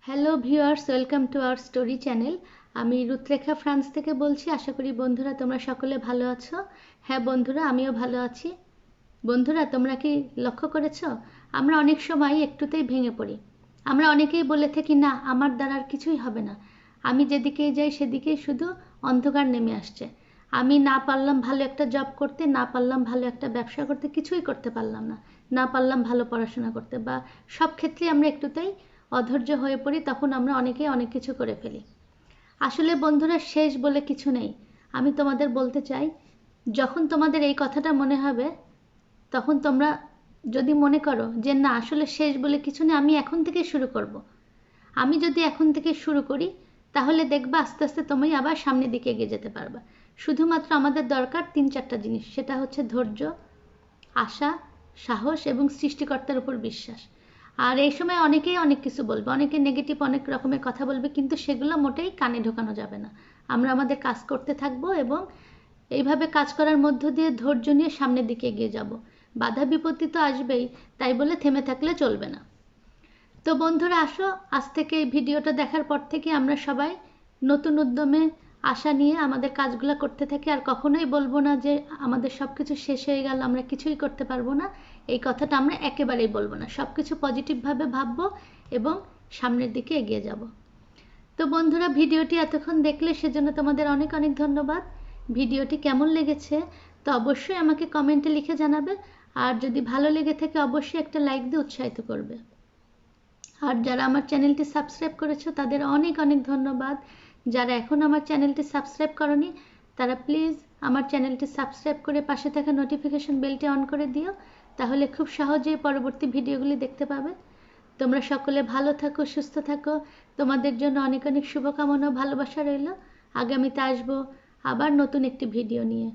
Hello viewers, welcome to our story channel. আমি রুতরেখা France থেকে বলছি। আশা করি বন্ধুরা তোমরা সকলে ভালো আছো। হ্যাঁ বন্ধুরা, আমিও ভালো আছি। বন্ধুরা, তোমরা কি লক্ষ্য করেছো আমরা অনেক সময় একটুতেই ভেঙে পড়ি। আমরা অনেকেই বলে থাকি, না আমার দ্বারা আর কিছুই হবে না, আমি যেদিকেই যাই সেদিকেই শুধু অন্ধকার নেমে আসছে, আমি না পারলাম ভালো একটা জব করতে, না পারলাম ভালো একটা ব্যবসা করতে, কিছুই করতে পারলাম না, না পারলাম ভালো পড়াশোনা করতে, বা সব ক্ষেত্রেই আমরা একটুতেই অধৈর্য হয়ে পড়ি। তখন আমরা অনেকেই অনেক কিছু করে ফেলি। আসলে বন্ধুরা, শেষ বলে কিছু নেই। আমি তোমাদের বলতে চাই, যখন তোমাদের এই কথাটা মনে হবে, তখন তোমরা যদি মনে করো যে না আসলে শেষ বলে কিছু নেই, আমি এখন থেকে শুরু করব, আমি যদি এখন থেকে শুরু করি, তাহলে দেখবা আস্তে আস্তে তুমি আবার সামনের দিকে এগিয়ে যেতে পারবা। শুধুমাত্র আমাদের দরকার 3-4টা জিনিস, সেটা হচ্ছে ধৈর্য, আশা, সাহস এবং সৃষ্টিকর্তার উপর বিশ্বাস। আর এই সময় অনেকেই অনেক কিছু বলবে, অনেকে নেগেটিভ অনেক রকমের কথা বলবে, কিন্তু সেগুলো মোটেই কানে ঢোকানো যাবে না। আমরা আমাদের কাজ করতে থাকবো এবং এইভাবে কাজ করার মধ্য দিয়ে ধৈর্য নিয়ে সামনের দিকে এগিয়ে যাব। বাধা বিপত্তি তো আসবেই, তাই বলে থেমে থাকলে চলবে না। তো বন্ধুরা আসো, আজ থেকে এই ভিডিওটা দেখার পর থেকে আমরা সবাই নতুন উদ্যমে আশা নিয়ে আমাদের কাজগুলো করতে থাকি। আর কখনোই বলবো না যে আমাদের সব কিছু শেষ হয়ে গেল, আমরা কিছুই করতে পারবো না। এই কথাটা আমরা একেবারেই বলবো না। সব কিছু পজিটিভভাবে ভাববো এবং সামনের দিকে এগিয়ে যাব। তো বন্ধুরা, ভিডিওটি এতক্ষণ দেখলে সেজন্য তোমাদের অনেক অনেক ধন্যবাদ। ভিডিওটি কেমন লেগেছে তো অবশ্যই আমাকে কমেন্টে লিখে জানাবে। আর যদি ভালো লেগে থাকে অবশ্যই একটা লাইক দিয়ে উৎসাহিত করবে। আর যারা আমার চ্যানেলটি সাবস্ক্রাইব করেছো তাদের অনেক অনেক ধন্যবাদ। যারা এখন আমার চ্যানেলটি সাবস্ক্রাইব করনি, তারা প্লিজ আমার চ্যানেলটি সাবস্ক্রাইব করে পাশে থাকা নোটিফিকেশন বেলটি অন করে দিও, তাহলে খুব সহজেই পরবর্তী ভিডিওগুলি দেখতে পাবে। তোমরা সকলে ভালো থাকো, সুস্থ থাকো। তোমাদের জন্য অনেক অনেক শুভকামনা ও ভালোবাসা রইল। আগামীতে আসবো আবার নতুন একটি ভিডিও নিয়ে।